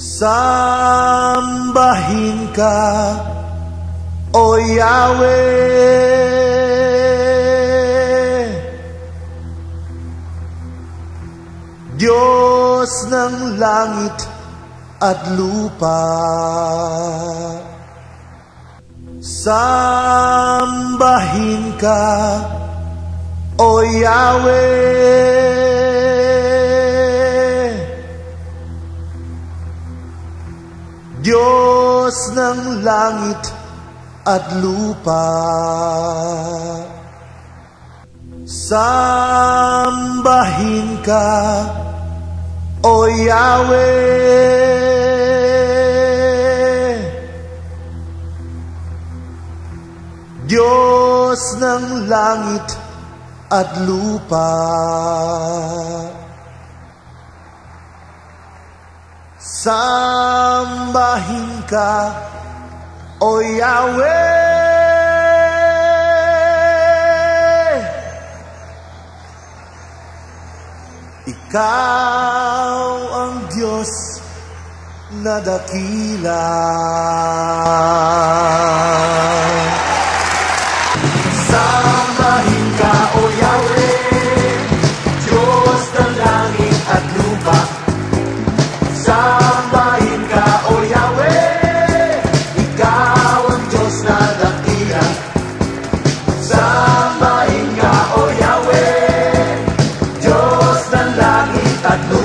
Sambahin ka, O Yahweh, Diyos ng langit at lupa. Sambahin ka, O Yahweh, Diyos ng langit at lupa. Sambahin ka, O Yahweh, Diyos ng langit at lupa. Sambahin ka, O Yahweh, Ikaw ang Diyos na dakila. Sambahin ka, O Yahweh, Diyos ng langit at lupa. Sambahin ka, O Yahweh, Ikaw ang Diyos na dakila. Sambahin ka, O Yahweh, Diyos ng langit at lupa.